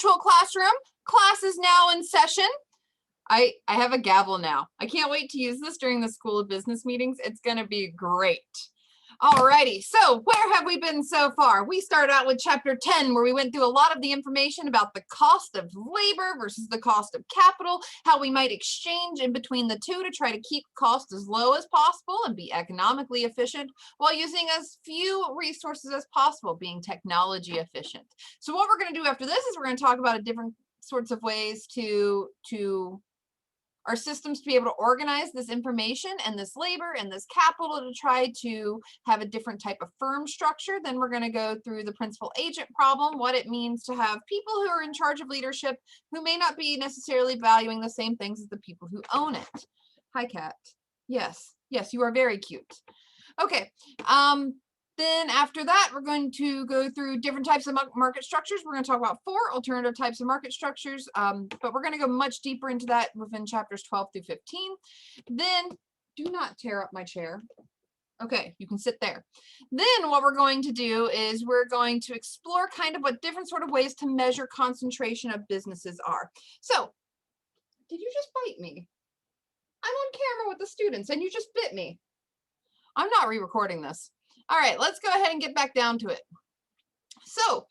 virtual classroom. Class is now in session. I have a gavel now. I can't wait to use this during the School of Business meetings. It's going to be great. Alrighty, so where have we been so far? We started out with chapter 10, where we went through a lot of the information about the cost of labor versus the cost of capital, how we might exchange in between the two to try to keep costs as low as possible and be economically efficient while using as few resources as possible, being technology efficient. So what we're going to do after this is we're going to talk about different sorts of ways to our systems to be able to organize this information and this labor and this capital to try to have a different type of firm structure. Then we're going to go through the principal agent problem, what it means to have people who are in charge of leadership who may not be necessarily valuing the same things as the people who own it. Hi, Kat. Yes, you are very cute. Okay. Then after that, we're going to go through different types of market structures. We're going to talk about 4 alternative types of market structures, but we're going to go much deeper into that within chapters 12 through 15. Then, do not tear up my chair. Okay, you can sit there. Then what we're going to do is we're going to explore kind of what different sort of ways to measure concentration of businesses are. So, did you just bite me? I'm on camera with the students and you just bit me. I'm not re-recording this. All right, let's go ahead and get back down to it. So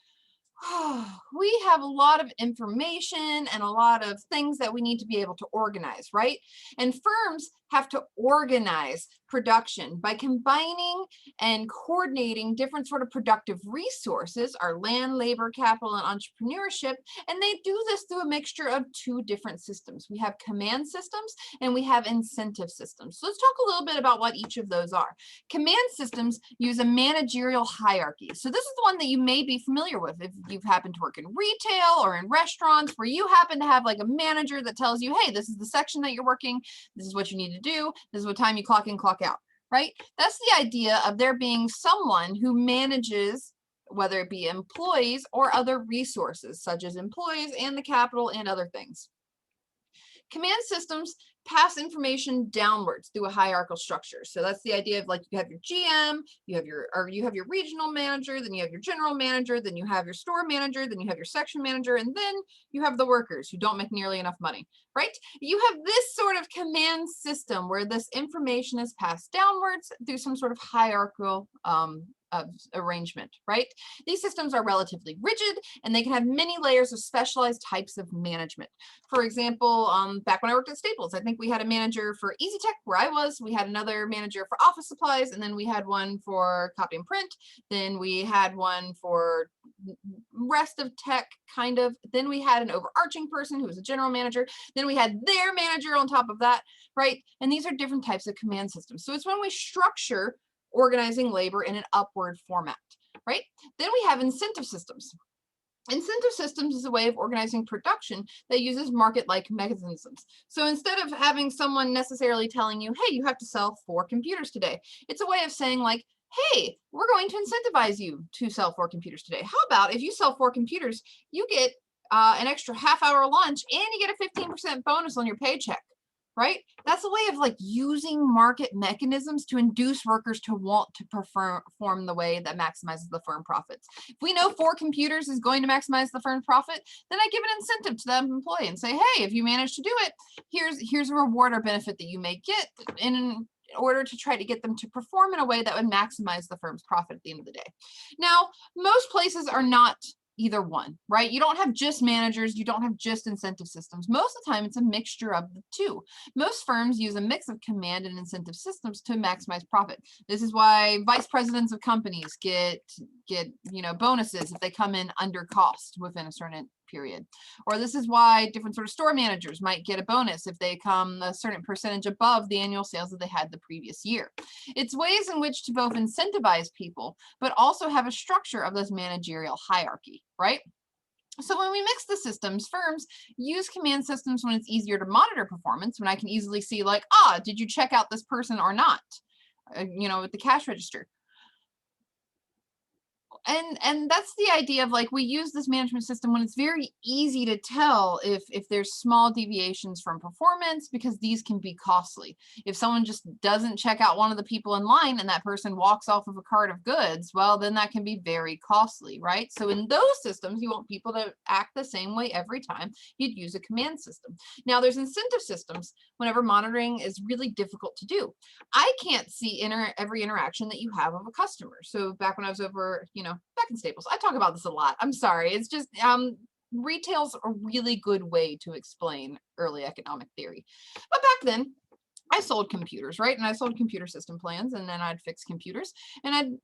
we have a lot of information and a lot of things that we need to be able to organize, right? And firms have to organize production by combining and coordinating different sort of productive resources, our land, labor, capital, and entrepreneurship. And they do this through a mixture of 2 different systems. We have command systems and we have incentive systems. So let's talk a little bit about what each of those are. Command systems use a managerial hierarchy. So this is the one that you may be familiar with if you've happened to work in retail or in restaurants, where you happen to have like a manager that tells you, hey, this is the section that you're working, this is what you need to do, this is what time you clock in, clock out, right? That's the idea of there being someone who manages, whether it be employees or other resources, such as employees and the capital and other things. Command systems pass information downwards through a hierarchical structure. So that's the idea of, like, you have your GM, you have your regional manager, then you have your general manager, then you have your store manager, then you have your section manager, and then you have the workers who don't make nearly enough money, right? You have this sort of command system where this information is passed downwards through some sort of hierarchical arrangement, right? These systems are relatively rigid and they can have many layers of specialized types of management. For example, back when I worked at Staples, I think we had a manager for EasyTech where I was, we had another manager for office supplies, and then we had one for copy and print, then we had one for rest of tech, kind of, then we had an overarching person who was a general manager, then we had their manager on top of that, right? And these are different types of command systems. So it's when we structure organizing labor in an upward format, right? Then we have incentive systems. Incentive systems is a way of organizing production that uses market-like mechanisms. So instead of having someone necessarily telling you, hey, you have to sell 4 computers today, it's a way of saying, like, hey, we're going to incentivize you to sell 4 computers today. How about if you sell 4 computers, you get an extra half-hour lunch and you get a 15% bonus on your paycheck, right? That's a way of, like, using market mechanisms to induce workers to want to perform the way that maximizes the firm profits. If we know 4 computers is going to maximize the firm's profit, then I give an incentive to that employee and say, hey, if you manage to do it, here's a reward or benefit that you may get in order to try to get them to perform in a way that would maximize the firm's profit at the end of the day. Now, most places are not either one, right? You don't have just managers, you don't have just incentive systems. Most of the time, it's a mixture of the 2. Most firms use a mix of command and incentive systems to maximize profit. This is why vice presidents of companies get bonuses if they come in under cost within a certain period. Or this is why different sort of store managers might get a bonus if they come a certain percentage above the annual sales that they had the previous year. It's ways in which to both incentivize people, but also have a structure of this managerial hierarchy, right? So when we mix the systems, firms use command systems when it's easier to monitor performance, when I can easily see, like, did you check out this person or not? At the cash register. And that's the idea of like, we use this management system when it's very easy to tell if there's small deviations from performance, because these can be costly. If someone just doesn't check out one of the people in line and that person walks off of a cart of goods, well, then that can be very costly, right? So in those systems, you want people to act the same way every time. You'd use a command system. Now there's incentive systems whenever monitoring is really difficult to do. I can't see every interaction that you have of a customer. So back when I was over, back in Staples, I talk about this a lot. I'm sorry. It's just retail's a really good way to explain early economic theory. But back then, I sold computers, right? And I sold computer system plans, and then I'd fix computers, and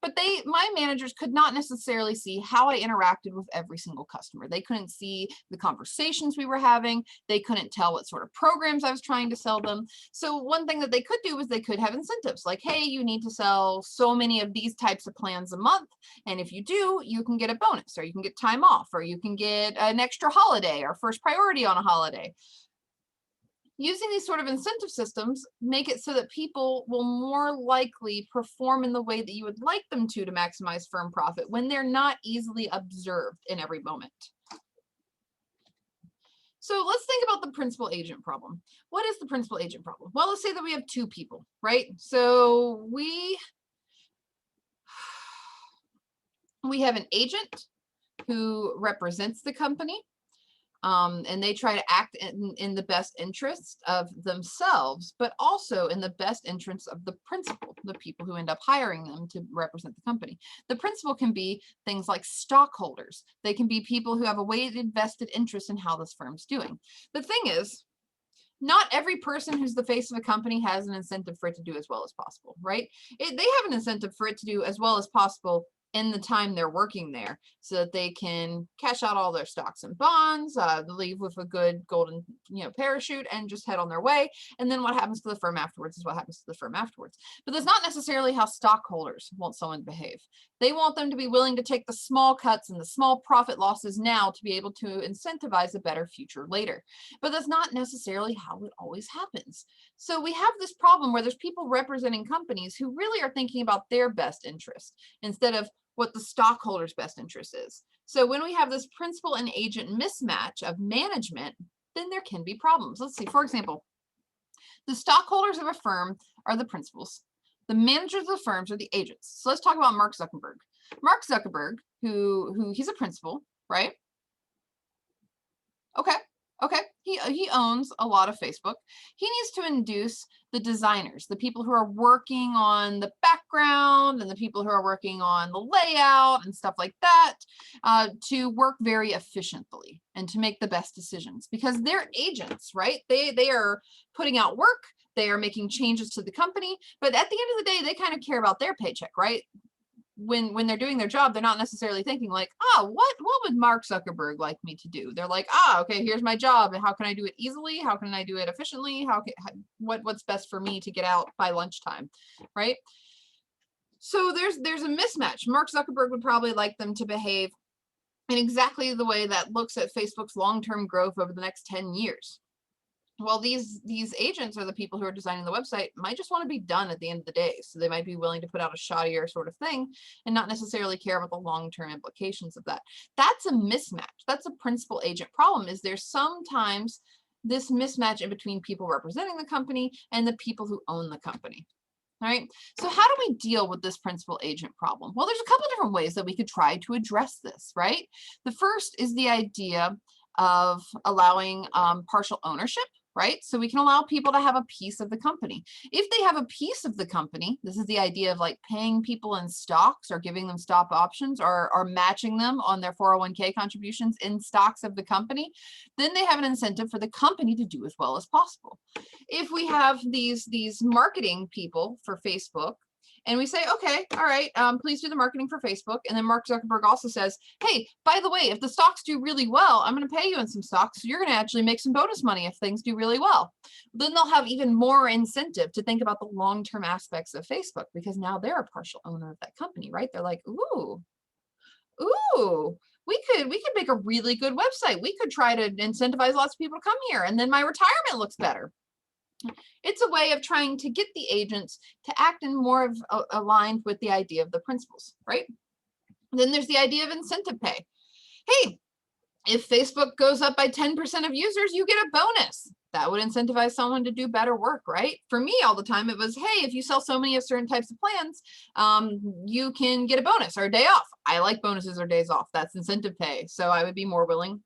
but my managers could not necessarily see how I interacted with every single customer. They couldn't see the conversations we were having. They couldn't tell what sort of programs I was trying to sell them. So one thing that they could do was they could have incentives like, hey, you need to sell so many of these types of plans a month. And if you do, you can get a bonus, or you can get time off, or you can get an extra holiday or first priority on a holiday. Using these sort of incentive systems make it so that people will more likely perform in the way that you would like them to maximize firm profit when they're not easily observed in every moment. So let's think about the principal agent problem. What is the principal agent problem? Well, let's say that we have two people, right? So we have an agent who represents the company. And they try to act in the best interests of themselves, but also in the best interests of the principal, the people who end up hiring them to represent the company. The principal can be things like stockholders. They can be people who have a weighted vested interest in how this firm's doing. The thing is, not every person who's the face of a company has an incentive for it to do as well as possible, right? They have an incentive for it to do as well as possible in the time they're working there, so that they can cash out all their stocks and bonds, leave with a good golden parachute, and just head on their way. And then what happens to the firm afterwards is what happens to the firm afterwards. But that's not necessarily how stockholders want someone to behave. They want them to be willing to take the small cuts and the small profit losses now to be able to incentivize a better future later. But that's not necessarily how it always happens. So we have this problem where there's people representing companies who really are thinking about their best interest instead of what the stockholder's best interest is. So when we have this principal and agent mismatch of management, then there can be problems. Let's see, for example, the stockholders of a firm are the principals. The managers of the firms are the agents. So let's talk about Mark Zuckerberg. Mark Zuckerberg, who he's a principal, right? Okay. He owns a lot of Facebook. He needs to induce the designers, the people who are working on the background and the people who are working on the layout and stuff like that, to work very efficiently and to make the best decisions, because they're agents, right? They are putting out work. They are making changes to the company, but at the end of the day, they kind of care about their paycheck, right? When they're doing their job, they're not necessarily thinking like, what would Mark Zuckerberg like me to do? They're like, okay, here's my job, and how can I do it easily? How can I do it efficiently? What's best for me to get out by lunchtime, right? So there's a mismatch. Mark Zuckerberg would probably like them to behave in exactly the way that looks at Facebook's long-term growth over the next 10 years. Well, these agents are the people who are designing the website, might just want to be done at the end of the day. So they might be willing to put out a shoddier sort of thing and not necessarily care about the long-term implications of that. That's a mismatch. That's a principal agent problem. Is there sometimes this mismatch in between people representing the company and the people who own the company? All right. So how do we deal with this principal agent problem? Well, there's a couple different ways that we could try to address this, right? The first is the idea of allowing partial ownership, right? So we can allow people to have a piece of the company. If they have a piece of the company, this is the idea of like paying people in stocks or giving them stock options or matching them on their 401k contributions in stocks of the company, then they have an incentive for the company to do as well as possible. If we have these marketing people for Facebook, and we say, okay, all right, please do the marketing for Facebook. And then Mark Zuckerberg also says, hey, by the way, if the stocks do really well, I'm going to pay you in some stocks. So you're going to actually make some bonus money if things do really well. Then they'll have even more incentive to think about the long-term aspects of Facebook, because now they're a partial owner of that company, right? They're like, ooh, we could make a really good website. We could try to incentivize lots of people to come here. And then my retirement looks better. It's a way of trying to get the agents to act in more of aligned with the idea of the principles, right? Then there's the idea of incentive pay. Hey, if Facebook goes up by 10% of users, you get a bonus. That would incentivize someone to do better work, right? For me, all the time, it was, hey, if you sell so many of certain types of plans, you can get a bonus or a day off. I like bonuses or days off. That's incentive pay. So I would be more willing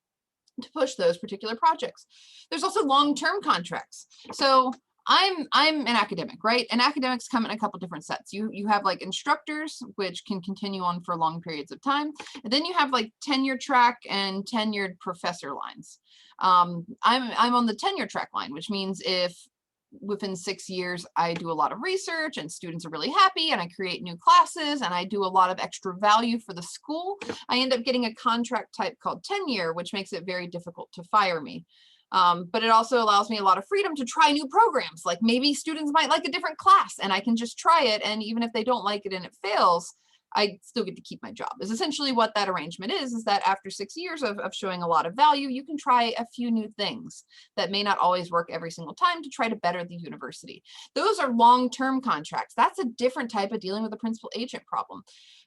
to push those particular projects. There's also long-term contracts. So I'm an academic, right? And academics come in a couple different sets. You have like instructors, which can continue on for long periods of time. And then you have like tenure track and tenured professor lines. I'm on the tenure track line, which means if within 6 years, I do a lot of research and students are really happy and I create new classes and I do a lot of extra value for the school, I end up getting a contract type called tenure, which makes it very difficult to fire me. But it also allows me a lot of freedom to try new programs. Like maybe students might like a different class and I can just try it. And even if they don't like it and it fails, I still get to keep my job. Is essentially what that arrangement is that after 6 years of showing a lot of value, you can try a few new things that may not always work every single time to try to better the university. Those are long-term contracts. That's a different type of dealing with a principal agent problem.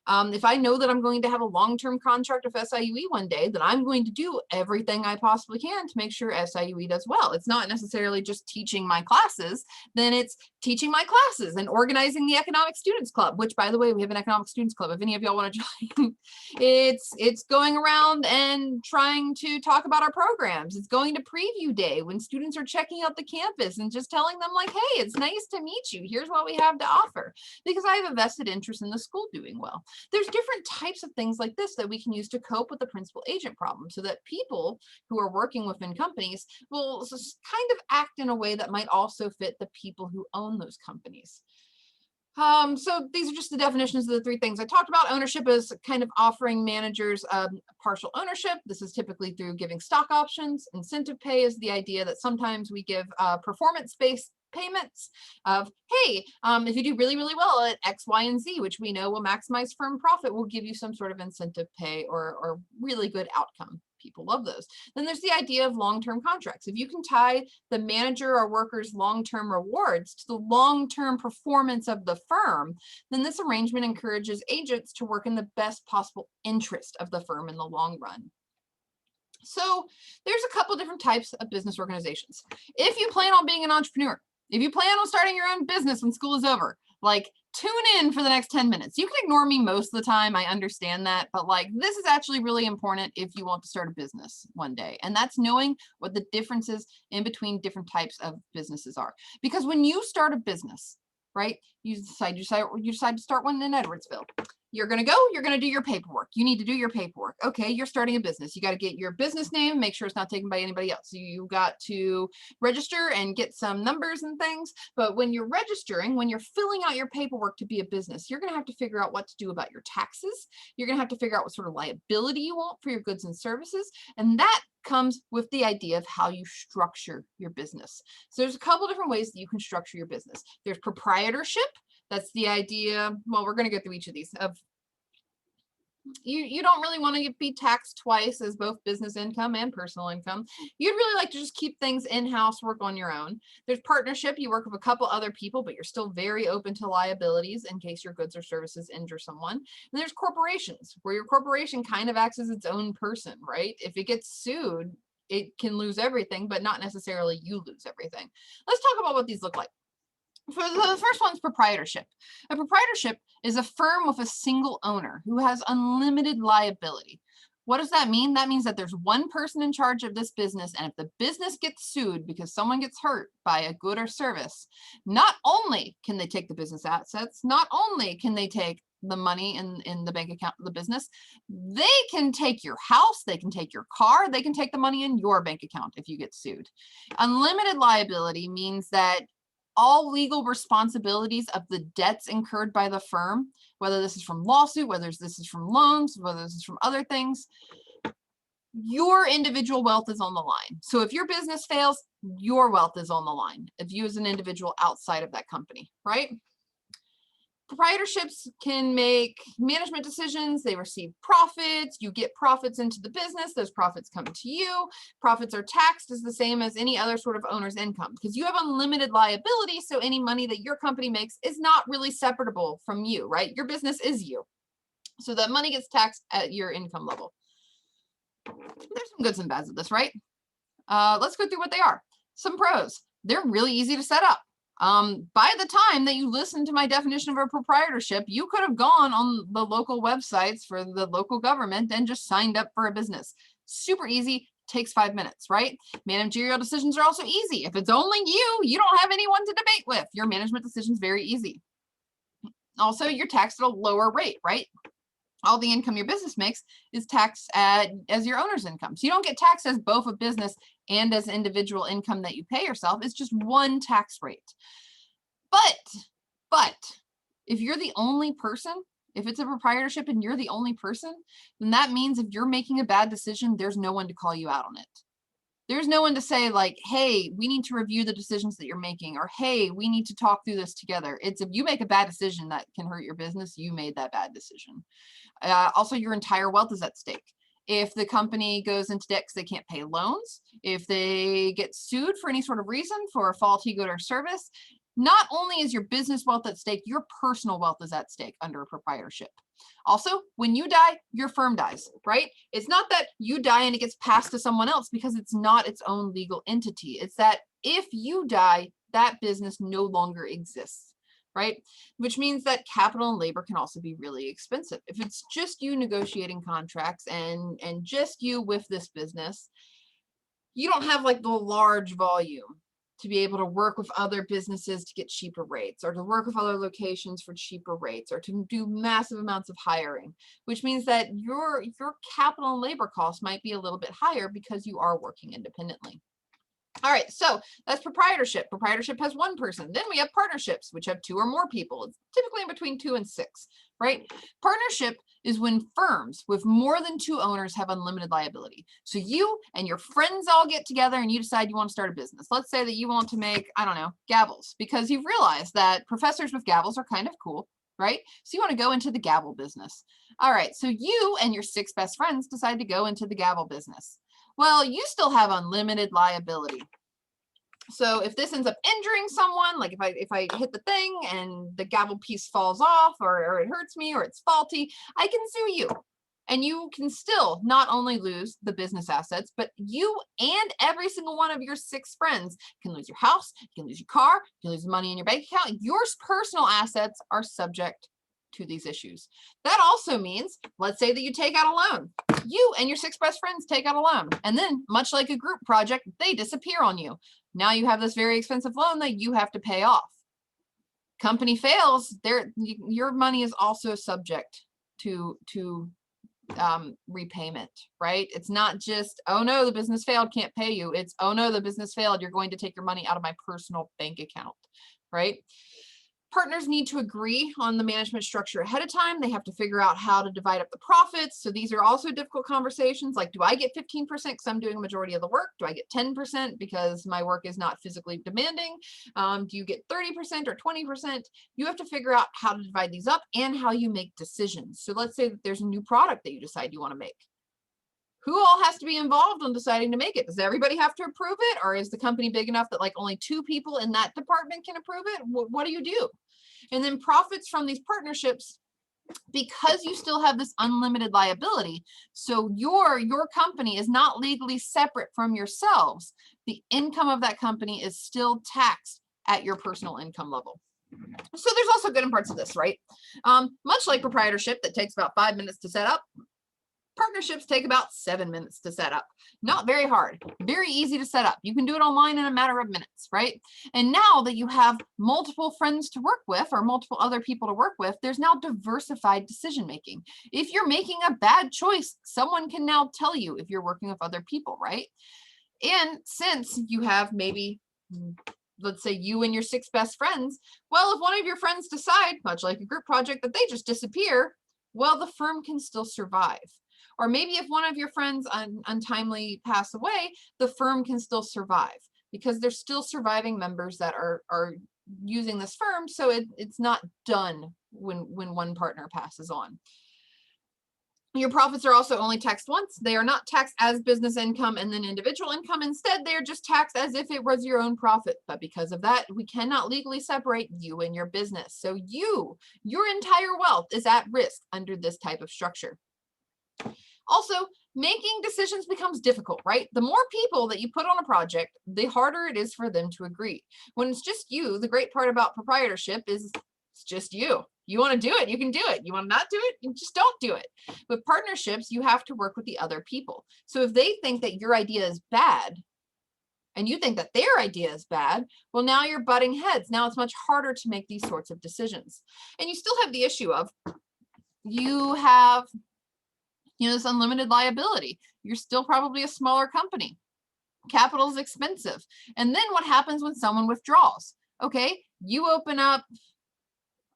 If I know that I'm going to have a long-term contract with SIUE one day, then I'm going to do everything I possibly can to make sure SIUE does well. It's not necessarily just teaching my classes, then it's teaching my classes and organizing the Economic Students Club, which by the way, we have an Economic Students Club. If any of y'all want to join, it's going around and trying to talk about our programs. It's going to preview day when students are checking out the campus and just telling them like, hey, it's nice to meet you. Here's what we have to offer, because I have a vested interest in the school doing well. There's different types of things like this that we can use to cope with the principal agent problem so that people who are working within companies will kind of act in a way that might also fit the people who own those companies. So these are just the definitions of the three things I talked about. Ownership is kind of offering managers partial ownership. This is typically through giving stock options. Incentive pay is the idea that sometimes we give performance-based payments of, hey, if you do really, really well at X, Y, and Z, which we know will maximize firm profit, will give you some sort of incentive pay or really good outcome. People love those. Then there's the idea of long-term contracts. If you can tie the manager or worker's long-term rewards to the long-term performance of the firm, then this arrangement encourages agents to work in the best possible interest of the firm in the long run. So there's a couple different types of business organizations. If you plan on being an entrepreneur, if you plan on starting your own business when school is over, like tune in for the next 10 minutes. You can ignore me most of the time. I understand that, but like this is actually really important if you want to start a business one day. And that's knowing what the differences in between different types of businesses are. Because when you start a business, right, you decide to start one in Edwardsville. You're going to go, you're going to do your paperwork. You need to do your paperwork. Okay, you're starting a business. You got to get your business name, make sure it's not taken by anybody else. You got to register and get some numbers and things. But when you're registering, when you're filling out your paperwork to be a business, you're going to have to figure out what to do about your taxes. You're going to have to figure out what sort of liability you want for your goods and services. And that comes with the idea of how you structure your business. So there's a couple different ways that you can structure your business. There's proprietorship. That's the idea. Well, we're going to go through each of these. Of you don't really want to be taxed twice as both business income and personal income. You'd really like to just keep things in-house, work on your own. There's partnership. You work with a couple other people, but you're still very open to liabilities in case your goods or services injure someone. And there's corporations, where your corporation kind of acts as its own person, right? If it gets sued, it can lose everything, but not necessarily you lose everything. Let's talk about what these look like. For the first one's proprietorship. A proprietorship is a firm with a single owner who has unlimited liability. What does that mean? That means that there's one person in charge of this business, and if the business gets sued because someone gets hurt by a good or service, not only can they take the business assets, not only can they take the money in the bank account of the business, they can take your house, they can take your car, they can take the money in your bank account if you get sued. Unlimited liability means that all legal responsibilities of the debts incurred by the firm, whether this is from lawsuit, whether this is from loans, whether this is from other things, your individual wealth is on the line. So if your business fails, your wealth is on the line if you as an individual outside of that company, right? Proprietorships can make management decisions. They receive profits. You get profits into the business. Those profits come to you. Profits are taxed as the same as any other sort of owner's income because you have unlimited liability. So any money that your company makes is not really separable from you, right? Your business is you. So that money gets taxed at your income level. There's some goods and bads of this, right? Let's go through what they are. Some pros. They're really easy to set up. By the time that you listen to my definition of a proprietorship, you could have gone on the local websites for the local government and just signed up for a business. Super easy, takes 5 minutes, right? Managerial decisions are also easy. If it's only you, you don't have anyone to debate with. Your management decision's very easy. Also, you're taxed at a lower rate, right? All the income your business makes is taxed as your owner's income. So you don't get taxed as both a business and as individual income that you pay yourself. It's just one tax rate. But if you're the only person, if it's a proprietorship and you're the only person, then that means if you're making a bad decision, there's no one to call you out on it. There's no one to say like, hey, we need to review the decisions that you're making, or hey, we need to talk through this together. It's if you make a bad decision that can hurt your business, you made that bad decision. Also, your entire wealth is at stake. If the company goes into debt because they can't pay loans, if they get sued for any sort of reason for a faulty good or service, not only is your business wealth at stake, your personal wealth is at stake under a proprietorship. Also, when you die, your firm dies, right? It's not that you die and it gets passed to someone else because it's not its own legal entity. It's that if you die, that business no longer exists, right? Which means that capital and labor can also be really expensive. If it's just you negotiating contracts and just you with this business, you don't have like the large volume to be able to work with other businesses to get cheaper rates, or to work with other locations for cheaper rates, or to do massive amounts of hiring, which means that your capital and labor costs might be a little bit higher because you are working independently. All right, so that's proprietorship. Proprietorship has one person. Then we have partnerships, which have 2 or more people. It's typically in between 2 and 6, right? Partnership is when firms with more than 2 owners have unlimited liability. So you and your friends all get together and you decide you want to start a business. Let's say that you want to make, I don't know, gavels, because you've realized that professors with gavels are kind of cool, right? So you want to go into the gavel business. All right, so you and your 6 best friends decide to go into the gavel business. Well, you still have unlimited liability. So if this ends up injuring someone, like if I hit the thing and the gavel piece falls off, or it hurts me, or it's faulty, I can sue you. And you can still not only lose the business assets, but you and every single one of your 6 friends can lose your house, you can lose your car, you can lose money in your bank account. Your personal assets are subject to these issues. That also means, let's say that you take out a loan. You and your 6 best friends take out a loan, and then much like a group project, they disappear on you. Now you have this very expensive loan that you have to pay off. Company fails, your money is also subject to repayment, right? It's not just, oh no, the business failed, can't pay you. It's, oh no, the business failed, you're going to take your money out of my personal bank account, right? Partners need to agree on the management structure ahead of time. They have to figure out how to divide up the profits. So these are also difficult conversations. Like, do I get 15% because I'm doing a majority of the work? Do I get 10% because my work is not physically demanding? Do you get 30% or 20%? You have to figure out how to divide these up and how you make decisions. So let's say that there's a new product that you decide you want to make. Who all has to be involved on deciding to make it? Does everybody have to approve it? Or is the company big enough that like only 2 people in that department can approve it? What do you do? And then profits from these partnerships, because you still have this unlimited liability, so your company is not legally separate from yourselves. The income of that company is still taxed at your personal income level. So there's also good parts of this, right? Much like proprietorship that takes about 5 minutes to set up, partnerships take about 7 minutes to set up. Not very hard, very easy to set up. You can do it online in a matter of minutes, right? And now that you have multiple friends to work with, or multiple other people to work with, there's now diversified decision making. If you're making a bad choice, someone can now tell you if you're working with other people, right? And since you have maybe, let's say you and your 6 best friends, well, if one of your friends decide, much like a group project, that they just disappear, well, the firm can still survive. Or maybe if one of your friends untimely pass away, the firm can still survive because there's still surviving members that are using this firm. So it's not done when one partner passes on. Your profits are also only taxed once. They are not taxed as business income and then individual income. Instead, they are just taxed as if it was your own profit. But because of that, we cannot legally separate you and your business. So your entire wealth is at risk under this type of structure. Also, making decisions becomes difficult, right? The more people that you put on a project, the harder it is for them to agree. When it's just you, the great part about proprietorship is it's just you. You want to do it, you can do it. You want to not do it, you just don't do it. With partnerships, you have to work with the other people. So if they think that your idea is bad and you think that their idea is bad, well, now you're butting heads. Now it's much harder to make these sorts of decisions. And you still have the issue of you have this unlimited liability. You're still probably a smaller company. Capital is expensive. And then what happens when someone withdraws? Okay, you open up,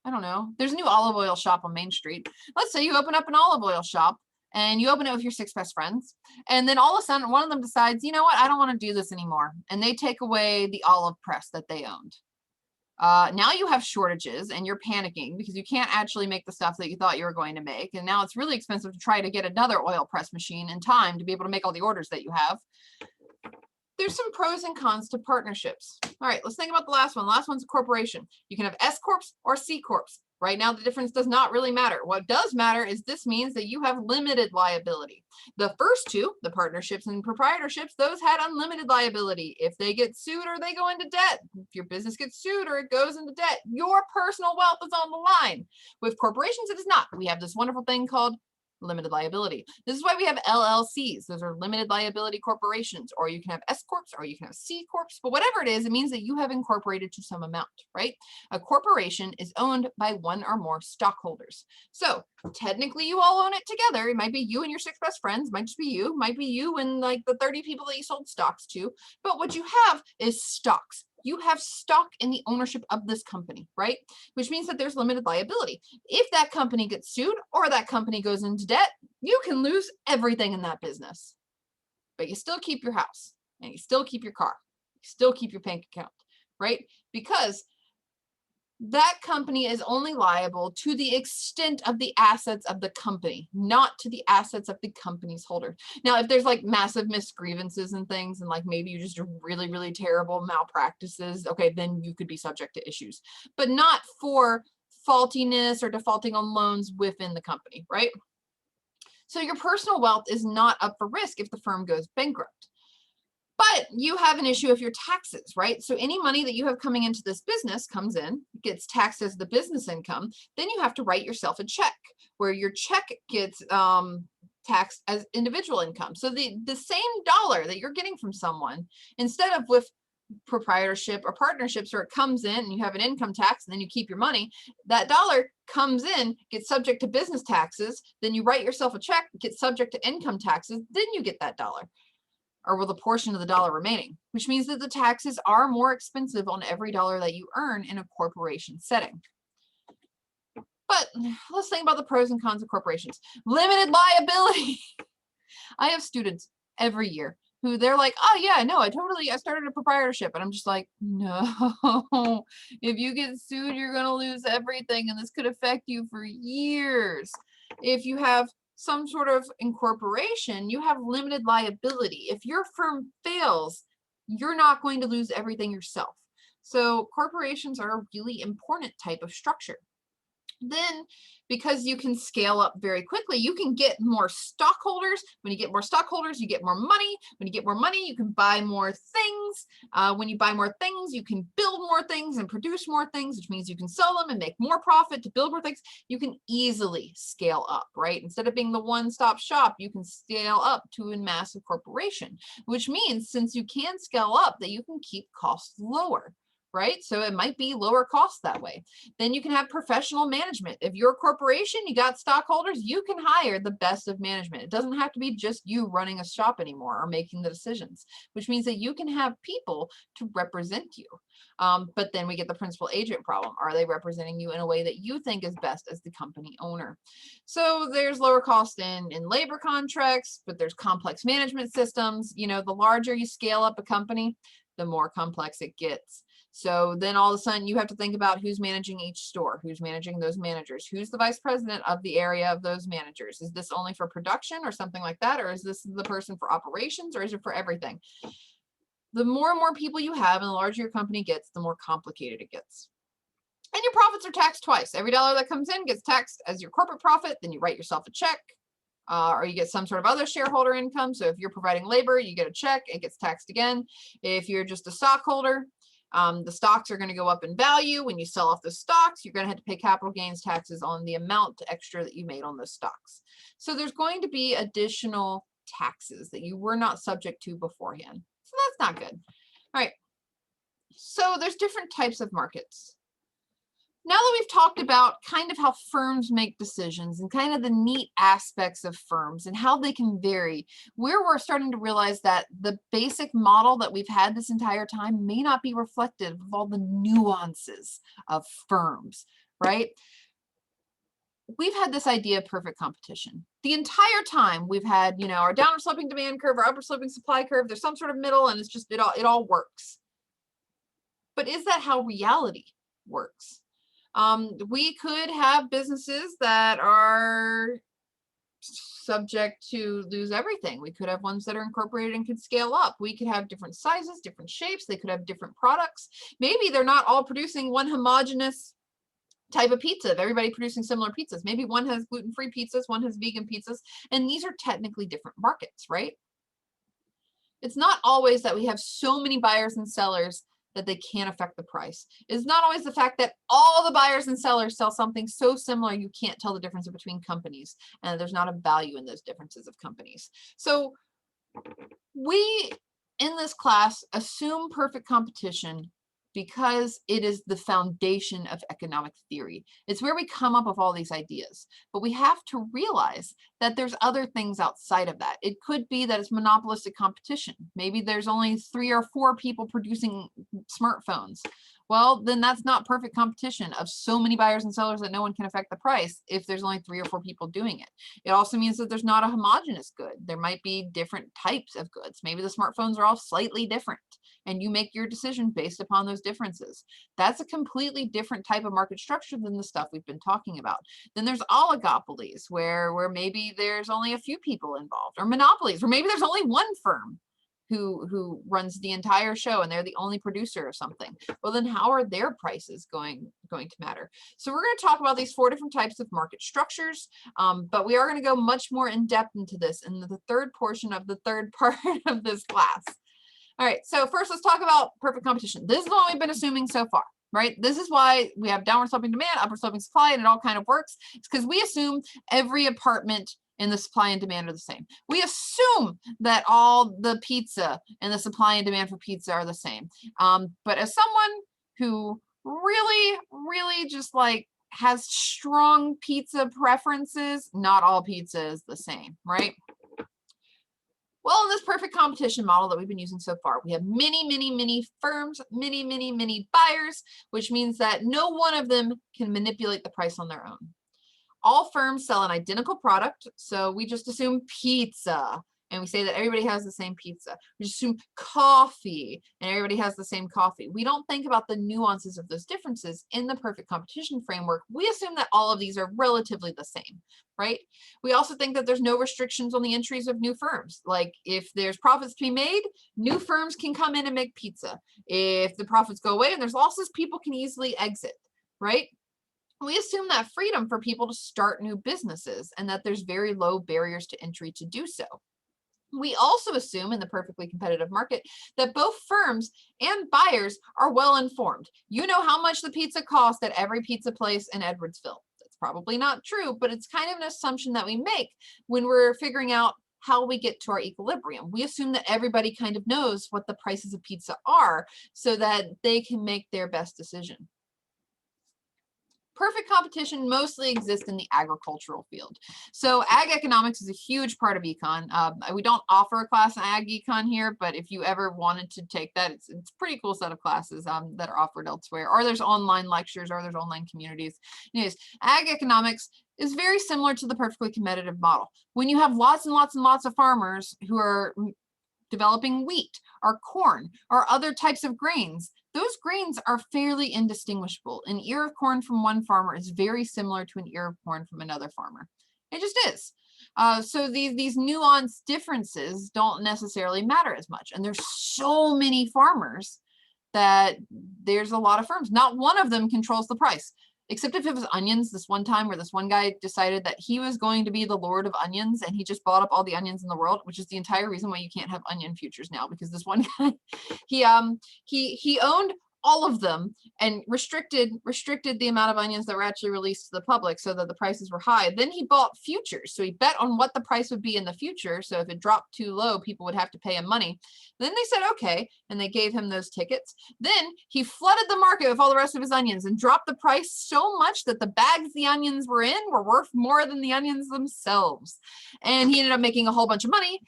I don't know, there's a new olive oil shop on Main Street. Let's say you open up an olive oil shop and you open it with your 6 best friends. And then all of a sudden, one of them decides, you know what, I don't want to do this anymore. And they take away the olive press that they owned. Now you have shortages and you're panicking because you can't actually make the stuff that you thought you were going to make. And now it's really expensive to try to get another oil press machine in time to be able to make all the orders that you have. There's some pros and cons to partnerships. All right, let's think about the last one. The last one's a corporation. You can have S Corps or C Corps. Right now, the difference does not really matter. What does matter is this means that you have limited liability. The first two, the partnerships and proprietorships, those had unlimited liability. If they get sued or they go into debt, if your business gets sued or it goes into debt, your personal wealth is on the line. With corporations, it is not. We have this wonderful thing called limited liability. This is why we have LLCs. Those are limited liability corporations, or you can have S Corps or you can have C Corps, but whatever it is, it means that you have incorporated to some amount, right? A corporation is owned by one or more stockholders. So technically you all own it together. It might be you and your 6 best friends, might just be you, might be you and like the 30 people that you sold stocks to, but what you have is stocks. You have stock in the ownership of this company, right? Which means that there's limited liability. If that company gets sued or that company goes into debt, you can lose everything in that business. But you still keep your house and you still keep your car. You still keep your bank account, right? Because that company is only liable to the extent of the assets of the company, not to the assets of the company's holder. Now, if there's like massive misgrievances and things, and like maybe you just do really, really terrible malpractices, okay, then you could be subject to issues, but not for faultiness or defaulting on loans within the company, right? So your personal wealth is not up for risk if the firm goes bankrupt. But you have an issue of your taxes, right? So any money that you have coming into this business comes in, gets taxed as the business income. Then you have to write yourself a check where your check gets taxed as individual income. So the same dollar that you're getting from someone, instead of with proprietorship or partnerships where it comes in and you have an income tax and then you keep your money, that dollar comes in, gets subject to business taxes, then you write yourself a check, gets subject to income taxes, then you get that dollar, or with a portion of the dollar remaining, which means that the taxes are more expensive on every dollar that you earn in a corporation setting. But let's think about the pros and cons of corporations. Limited liability. I have students every year who they're like, oh yeah, no, I started a proprietorship. And I'm just like, no, if you get sued, you're going to lose everything. And this could affect you for years. If you have some sort of incorporation, you have limited liability. If your firm fails, you're not going to lose everything yourself. So corporations are a really important type of structure. Then, because you can scale up very quickly, you can get more stockholders. When you get more stockholders, you get more money. When you get more money, you can buy more things. When you buy more things, you can build more things and produce more things, which means you can sell them and make more profit to build more things. You can easily scale up, right? Instead of being the one-stop shop, you can scale up to a massive corporation, which means since you can scale up, that you can keep costs lower. Right? So it might be lower cost that way. Then you can have professional management. If you're a corporation, you got stockholders, you can hire the best of management. It doesn't have to be just you running a shop anymore or making the decisions, which means that you can have people to represent you. But then we get the principal agent problem. Are they representing you in a way that you think is best as the company owner? So there's lower cost in labor contracts, but there's complex management systems. You know, the larger you scale up a company, the more complex it gets. So then all of a sudden you have to think about who's managing each store, who's managing those managers, who's the vice president of the area of those managers. Is this only for production or something like that? Or is this the person for operations, or is it for everything? The more and more people you have and the larger your company gets, the more complicated it gets. And your profits are taxed twice. Every dollar that comes in gets taxed as your corporate profit. Then you write yourself a check, or you get some sort of other shareholder income. So if you're providing labor, you get a check, it gets taxed again. If you're just a stockholder, the stocks are going to go up in value. When you sell off the stocks, you're going to have to pay capital gains taxes on the amount extra that you made on those stocks. So there's going to be additional taxes that you were not subject to beforehand. So that's not good. All right. So there's different types of markets. Now that we've talked about kind of how firms make decisions and kind of the neat aspects of firms and how they can vary, we're starting to realize that the basic model that we've had this entire time may not be reflective of all the nuances of firms, right? We've had this idea of perfect competition. The entire time we've had, you know, our downward sloping demand curve, our upward sloping supply curve, there's some sort of middle, and it's just, it all works. But is that how reality works? We could have businesses that are subject to lose everything. We could have ones that are incorporated and could scale up. We could have different sizes, different shapes. They could have different products. Maybe they're not all producing one homogeneous type of pizza, of everybody producing similar pizzas. Maybe one has gluten-free pizzas, one has vegan pizzas, and these are technically different markets, right? It's not always that we have so many buyers and sellers that they can't affect the price. It's not always the fact that all the buyers and sellers sell something so similar you can't tell the difference between companies, and there's not a value in those differences of companies. So we, in this class, assume perfect competition because it is the foundation of economic theory. It's where we come up with all these ideas. But we have to realize that there's other things outside of that. It could be that it's monopolistic competition. Maybe there's only 3 or 4 people producing smartphones. Well, then that's not perfect competition of so many buyers and sellers that no one can affect the price if there's only 3 or 4 people doing it. It also means that there's not a homogeneous good. There might be different types of goods. Maybe the smartphones are all slightly different, and you make your decision based upon those differences. That's a completely different type of market structure than the stuff we've been talking about. Then there's oligopolies where maybe there's only a few people involved, or monopolies, or maybe there's only one firm who runs the entire show and they're the only producer of something. Well, then how are their prices going to matter? So we're going to talk about these 4 different types of market structures, but we are going to go much more in depth into this in the third portion of the third part of this class. All right, so first let's talk about perfect competition. This is what we've been assuming so far, right? This is why we have downward sloping demand, upward sloping supply, and it all kind of works. It's because we assume every apartment in the supply and demand are the same. We assume that all the pizza and the supply and demand for pizza are the same. But as someone who really just like has strong pizza preferences, not all pizza is the same, right? Well, in this perfect competition model that we've been using so far, we have many firms, many buyers, which means that no one of them can manipulate the price on their own. All firms sell an identical product, so we just assume pizza, and we say that everybody has the same pizza. We just assume coffee, and everybody has the same coffee. We don't think about the nuances of those differences in the perfect competition framework. We assume that all of these are relatively the same, right? We also think that there's no restrictions on the entries of new firms. Like if there's profits to be made, new firms can come in and make pizza. If the profits go away and there's losses, people can easily exit, right? We assume that freedom for people to start new businesses and that there's very low barriers to entry to do so. We also assume in the perfectly competitive market that both firms and buyers are well informed. You know how much the pizza costs at every pizza place in Edwardsville. That's probably not true, but it's kind of an assumption that we make when we're figuring out how we get to our equilibrium. We assume that everybody kind of knows what the prices of pizza are so that they can make their best decision. Perfect competition mostly exists in the agricultural field. So ag economics is a huge part of econ. We don't offer a class in ag econ here, but if you ever wanted to take that, it's a pretty cool set of classes that are offered elsewhere, or there's online lectures, or there's online communities. Anyways, ag economics is very similar to the perfectly competitive model. When you have lots and lots of farmers who are developing wheat or corn or other types of grains, those grains are fairly indistinguishable. An ear of corn from one farmer is very similar to an ear of corn from another farmer. It just is. So these nuanced differences don't necessarily matter as much. And there's so many farmers that there's a lot of firms. Not one of them controls the price, except if it was onions. This one time where this one guy decided that he was going to be the lord of onions, and he just bought up all the onions in the world, which is the entire reason why you can't have onion futures now, because this one guy, he owned all of them and restricted the amount of onions that were actually released to the public so that the prices were high. Then he bought futures. So he bet on what the price would be in the future. So if it dropped too low, people would have to pay him money. Then they said, okay, and they gave him those tickets. Then he flooded the market with all the rest of his onions and dropped the price so much that the bags the onions were in were worth more than the onions themselves. And he ended up making a whole bunch of money.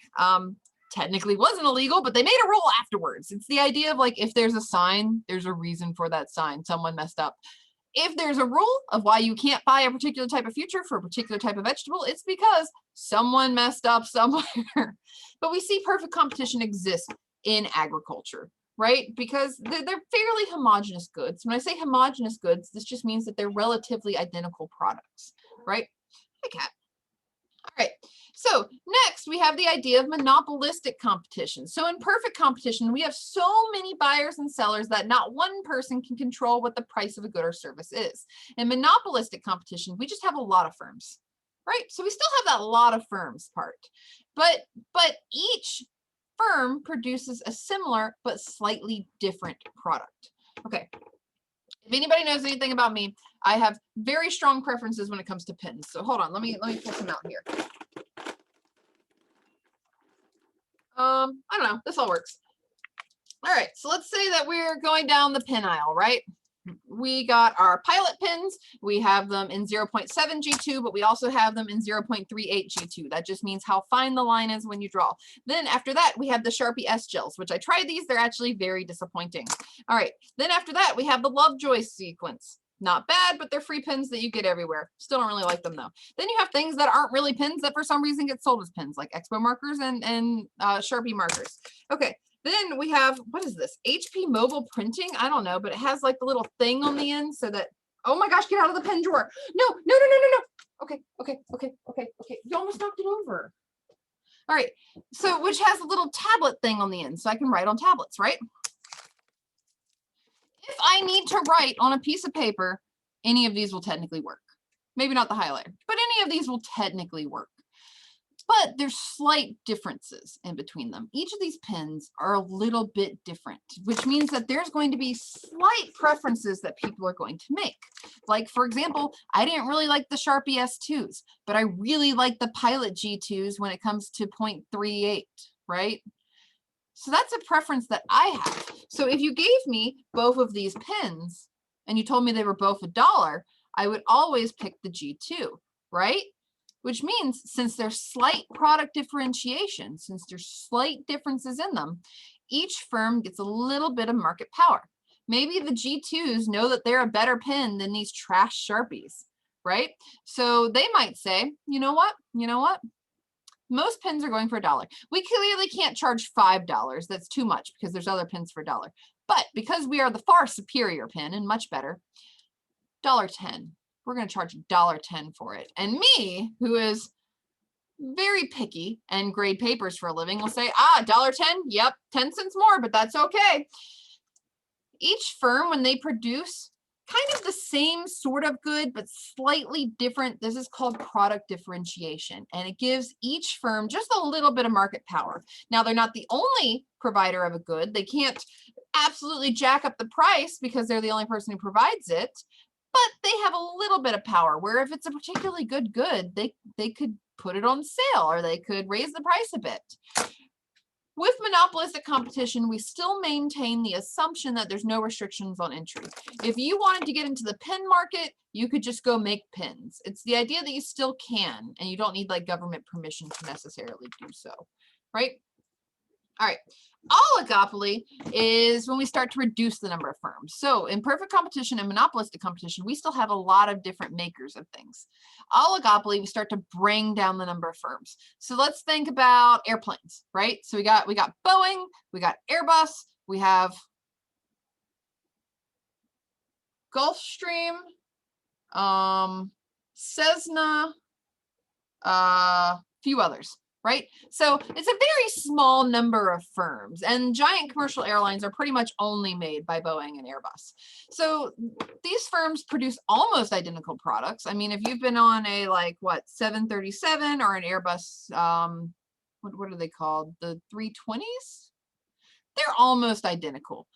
Technically wasn't illegal, but they made a rule afterwards. It's the idea of like, if there's a sign, there's a reason for that sign. Someone messed up. If there's a rule of why you can't buy a particular type of future for a particular type of vegetable, it's because someone messed up somewhere. But we see perfect competition exist in agriculture, right? Because they're fairly homogeneous goods. When I say homogeneous goods, this just means that they're relatively identical products, right? Hi, Kat. All right, so next we have the idea of monopolistic competition. So in perfect competition, we have so many buyers and sellers that not one person can control what the price of a good or service is. In monopolistic competition, we just have a lot of firms, right? So we still have that lot of firms part, but each firm produces a similar but slightly different product. Okay. If anybody knows anything about me, I have very strong preferences when it comes to pins. So hold on, let me pull some out here. I don't know, this all works. All right, so let's say that we're going down the pin aisle, right? We got our pilot pins. We have them in 0.7 G2, but we also have them in 0.38 G2. That just means how fine the line is when you draw. Then after that, we have the Sharpie S gels, which I tried these. They're actually very disappointing. All right, then after that, we have the Lovejoy sequence. Not bad, but they're free pins that you get everywhere. Still don't really like them though. Then you have things that aren't really pins that for some reason get sold as pins, like Expo markers and Sharpie markers. Okay. Then we have, what is this? HP mobile printing? I don't know, but it has like the little thing on the end so that, oh my gosh, get out of the pen drawer. No. Okay. You almost knocked it over. All right. So, which has a little tablet thing on the end so I can write on tablets, right? If I need to write on a piece of paper, any of these will technically work. Maybe not the highlighter, but any of these will technically work. But there's slight differences in between them. Each of these pens are a little bit different, which means that there's going to be slight preferences that people are going to make. Like, for example, I didn't really like the Sharpie S2s, but I really like the Pilot G2s when it comes to 0.38, right? So that's a preference that I have. So if you gave me both of these pens and you told me they were both $1, I would always pick the G2, right? Which means since there's slight product differentiation, since there's slight differences in them, each firm gets a little bit of market power. Maybe the G2s know that they're a better pen than these trash Sharpies, right? So they might say, you know what? Most pens are going for $1. We clearly can't charge $5. That's too much because there's other pens for $1. But because we are the far superior pen and much better, $1.10. We're going to charge $1.10 for it. And me, who is very picky and grade papers for a living, will say, $1.10, yep, 10 cents more, but that's okay. Each firm, when they produce kind of the same sort of good, but slightly different, this is called product differentiation. And it gives each firm just a little bit of market power. Now, they're not the only provider of a good. They can't absolutely jack up the price because they're the only person who provides it. But they have a little bit of power where if it's a particularly good good, they could put it on sale or they could raise the price a bit. With monopolistic competition, we still maintain the assumption that there's no restrictions on entry. If you wanted to get into the pen market, you could just go make pens. It's the idea that you still can, and you don't need like government permission to necessarily do so, right? All right. Oligopoly is when we start to reduce the number of firms. So in perfect competition and monopolistic competition, we still have a lot of different makers of things. Oligopoly, we start to bring down the number of firms. So let's think about airplanes, right? So we got Boeing, we got Airbus, we have Gulfstream, Cessna, few others, right? So it's a very small number of firms, and giant commercial airlines are pretty much only made by Boeing and Airbus. So these firms produce almost identical products. I mean, if you've been on a 737 or an Airbus, what are they called? The 320s? They're almost identical.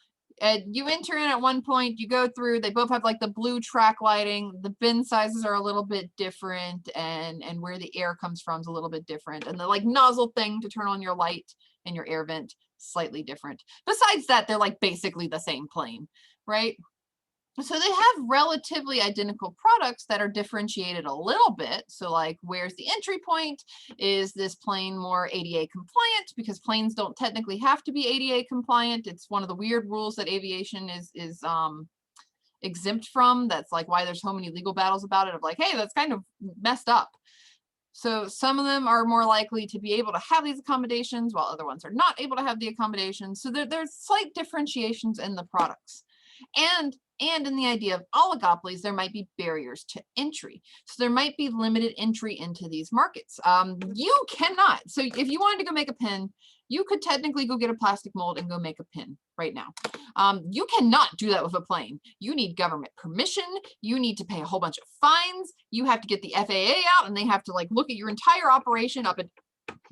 You enter in at one point, you go through, they both have like the blue track lighting, the bin sizes are a little bit different, and where the air comes from is a little bit different, and the like nozzle thing to turn on your light and your air vent, slightly different. Besides that, they're like basically the same plane, right? So they have relatively identical products that are differentiated a little bit. So like, where's the entry point? Is this plane more ADA compliant? Because planes don't technically have to be ADA compliant. It's one of the weird rules that aviation is exempt from. That's like why there's so many legal battles about it, of like, hey, that's kind of messed up. So some of them are more likely to be able to have these accommodations, while other ones are not able to have the accommodations. So there's slight differentiations in the products. And in the idea of oligopolies, there might be barriers to entry. So there might be limited entry into these markets. You cannot. So if you wanted to go make a pen, you could technically go get a plastic mold and go make a pin right now. You cannot do that with a plane. You need government permission. You need to pay a whole bunch of fines. You have to get the FAA out, and they have to like look at your entire operation up and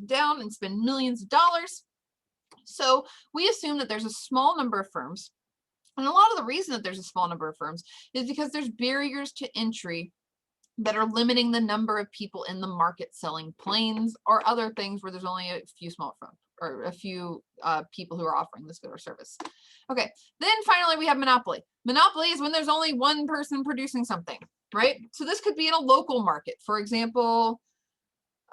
down and spend millions of dollars. So we assume that there's a small number of firms. And a lot of the reason that there's a small number of firms is because there's barriers to entry that are limiting the number of people in the market selling planes or other things where there's only a few small firms or a few people who are offering this good or service. Okay, then finally we have monopoly. Monopoly is when there's only one person producing something, right? So this could be in a local market. For example,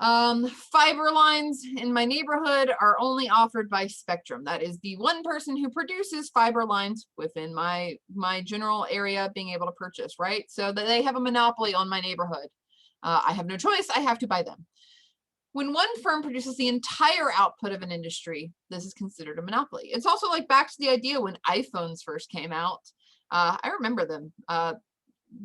fiber lines in my neighborhood are only offered by Spectrum. That is the one person who produces fiber lines within my general area being able to purchase, right? So that they have a monopoly on my neighborhood. I have no choice, I have to buy them. When one firm produces the entire output of an industry, this is considered a monopoly. It's also like back to the idea when iPhones first came out. I remember them.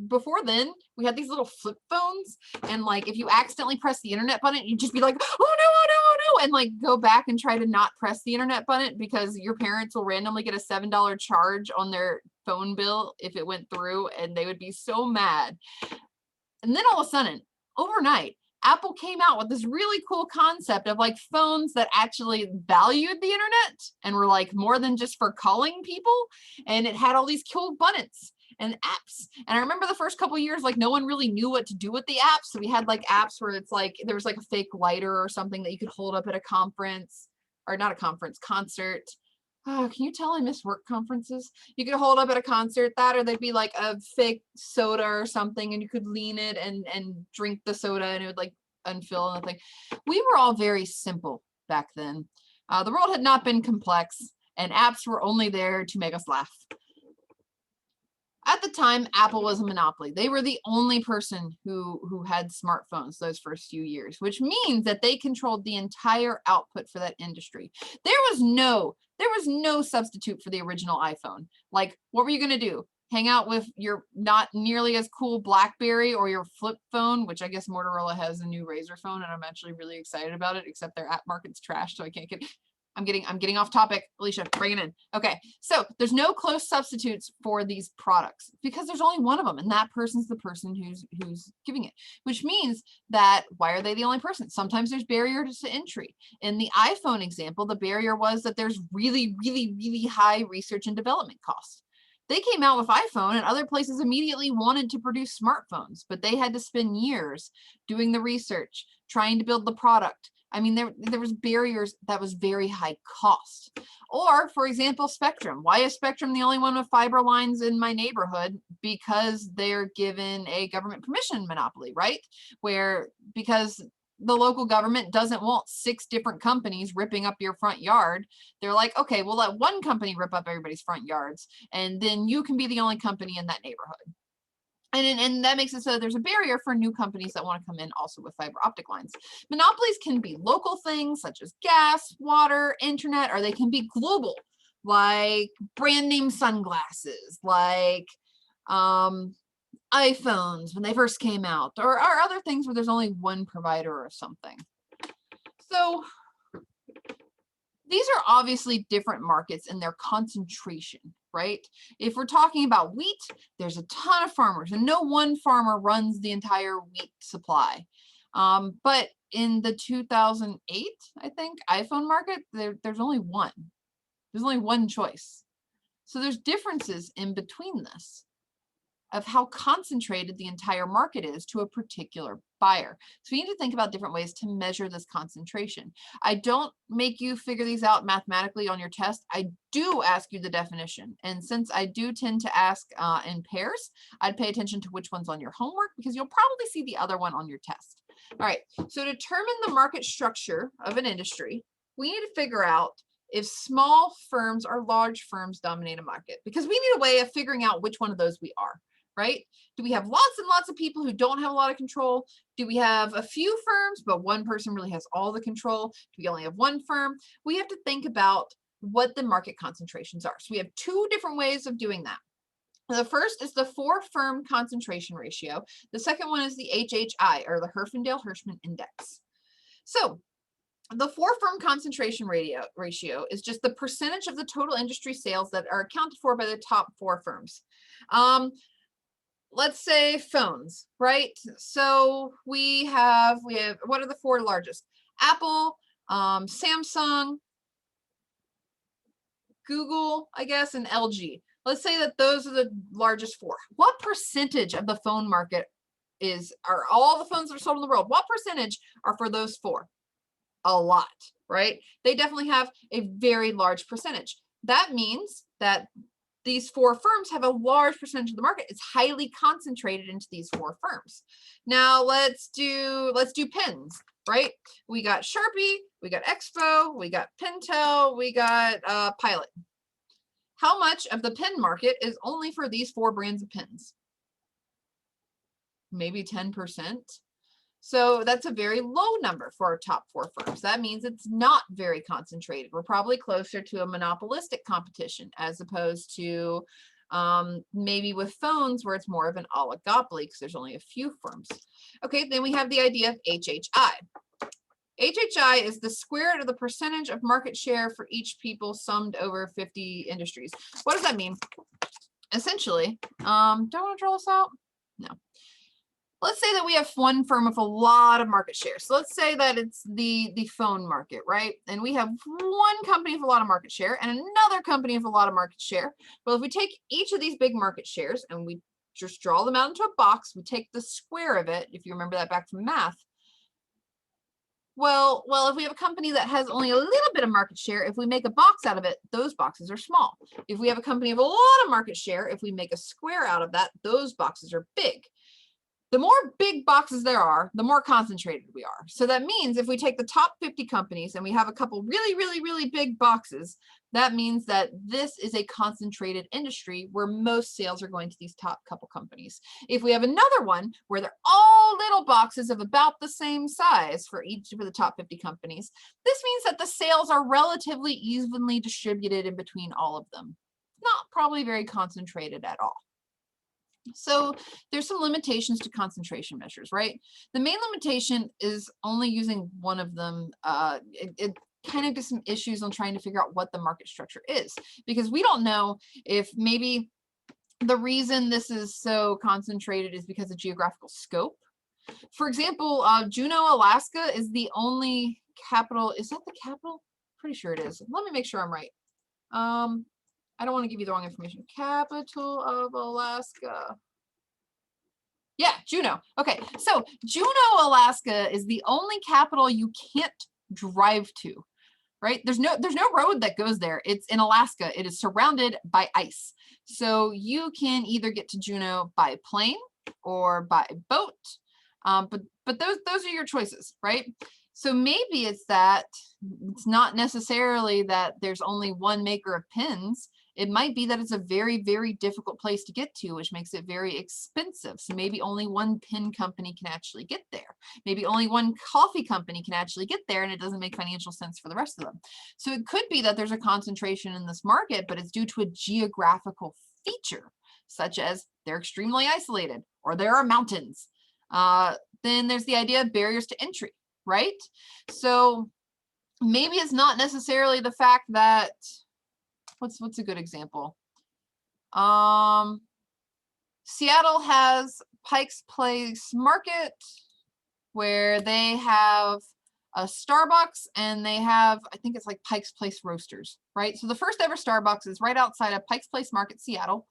Before then, we had these little flip phones, and like if you accidentally press the internet button, you'd just be like, oh no, oh no, oh no, and like go back and try to not press the internet button, because your parents will randomly get a $7 charge on their phone bill if it went through, and they would be so mad. And then all of a sudden, overnight, Apple came out with this really cool concept of like phones that actually valued the internet and were like more than just for calling people, and it had all these cool buttons and apps. And I remember the first couple of years, like no one really knew what to do with the apps. So we had like apps where it's like there was like a fake lighter or something that you could hold up at a conference, or not a conference, concert. Oh, can you tell I miss work conferences? You could hold up at a concert that, or there'd be like a fake soda or something, and you could lean it and drink the soda, and it would like unfill and thing. We were all very simple back then. The world had not been complex, and apps were only there to make us laugh. At the time, Apple was a monopoly. They were the only person who had smartphones those first few years, which means that they controlled the entire output for that industry. There was no substitute for the original iPhone. Like, what were you going to do? Hang out with your not nearly as cool BlackBerry or your flip phone, which I guess Motorola has a new Razr phone, and I'm actually really excited about it, except their app market's trash, so I can't get... I'm getting off topic. Alicia, bring it in. Okay, so there's no close substitutes for these products because there's only one of them, and that person's the person who's giving it, which means that why are they the only person? Sometimes there's barriers to entry. In the iPhone example, the barrier was that there's really, really, really high research and development costs. They came out with iPhone, and other places immediately wanted to produce smartphones, but they had to spend years doing the research, trying to build the product. I mean, there was barriers that was very high cost. Or, for example, Spectrum. Why is Spectrum the only one with fiber lines in my neighborhood? Because they're given a government permission monopoly, right? Because the local government doesn't want 6 different companies ripping up your front yard. They're like, okay, we'll let one company rip up everybody's front yards, and then you can be the only company in that neighborhood. And that makes it so there's a barrier for new companies that want to come in also with fiber optic lines. Monopolies can be local things such as gas, water, internet, or they can be global, like brand name sunglasses, like iPhones when they first came out, or other things where there's only one provider or something. So these are obviously different markets in their concentration, right? If we're talking about wheat, there's a ton of farmers and no one farmer runs the entire wheat supply. But in the 2008, I think, iPhone market, there's only one. There's only one choice. So there's differences in between this of how concentrated the entire market is to a particular buyer. So you need to think about different ways to measure this concentration. I don't make you figure these out mathematically on your test. I do ask you the definition. And since I do tend to ask in pairs, I'd pay attention to which one's on your homework because you'll probably see the other one on your test. All right, so to determine the market structure of an industry, we need to figure out if small firms or large firms dominate a market, because we need a way of figuring out which one of those we are. Right? Do we have lots and lots of people who don't have a lot of control? Do we have a few firms, but one person really has all the control? Do we only have one firm? We have to think about what the market concentrations are. So we have two different ways of doing that. The first is the 4-firm concentration ratio. The second one is the HHI, or the Herfindahl-Hirschman Index. So the 4-firm concentration ratio is just the percentage of the total industry sales that are accounted for by the top 4 firms. Let's say phones, right? So we have, what are the 4 largest? Apple, Samsung, Google, I guess, and LG. Let's say that those are the largest 4. What percentage of the phone market are all the phones that are sold in the world? What percentage are for those 4? A lot, right? They definitely have a very large percentage. That means that these 4 firms have a large percentage of the market. It's highly concentrated into these 4 firms. Now let's do pens, right? We got Sharpie, we got Expo, we got Pentel, we got Pilot. How much of the pen market is only for these 4 brands of pens? Maybe 10%. So that's a very low number for our top 4 firms. That means it's not very concentrated. We're probably closer to a monopolistic competition as opposed to maybe with phones where it's more of an oligopoly because there's only a few firms. Okay, then we have the idea of HHI. HHI is the square root of the percentage of market share for each people summed over 50 industries. What does that mean? Essentially, do I want to draw this out? No. Let's say that we have one firm with a lot of market share. So let's say that it's the phone market, right? And we have one company with a lot of market share and another company with a lot of market share. Well, if we take each of these big market shares and we just draw them out into a box, we take the square of it, if you remember that back from math. Well, if we have a company that has only a little bit of market share, if we make a box out of it, those boxes are small. If we have a company with a lot of market share, if we make a square out of that, those boxes are big. The more big boxes there are, the more concentrated we are. So that means if we take the top 50 companies and we have a couple really, really, really big boxes, that means that this is a concentrated industry where most sales are going to these top couple companies. If we have another one where they're all little boxes of about the same size for the top 50 companies, this means that the sales are relatively evenly distributed in between all of them. Not probably very concentrated at all. So there's some limitations to concentration measures, right? The main limitation is only using one of them. It kind of gets some issues on trying to figure out what the market structure is, because we don't know if maybe the reason this is so concentrated is because of geographical scope. For example, Juneau, Alaska is the only capital. Is that the capital? Pretty sure it is. Let me make sure I'm right. I don't want to give you the wrong information. Capital of Alaska. Yeah, Juneau. Okay, so Juneau, Alaska is the only capital you can't drive to, right? There's no road that goes there. It's in Alaska. It is surrounded by ice. So you can either get to Juneau by plane or by boat. But those are your choices, right? So maybe it's that it's not necessarily that there's only one maker of pens. It might be that it's a very, very difficult place to get to, which makes it very expensive. So maybe only one pen company can actually get there. Maybe only one coffee company can actually get there, and it doesn't make financial sense for the rest of them. So it could be that there's a concentration in this market, but it's due to a geographical feature. such as they're extremely isolated or there are mountains. Then there's the idea of barriers to entry, right? So maybe it's not necessarily the fact that, what's a good example? Seattle has Pike's Place Market, where they have a Starbucks and they have, I think it's like Pike's Place Roasters, right? So the first ever Starbucks is right outside of Pike's Place Market, Seattle.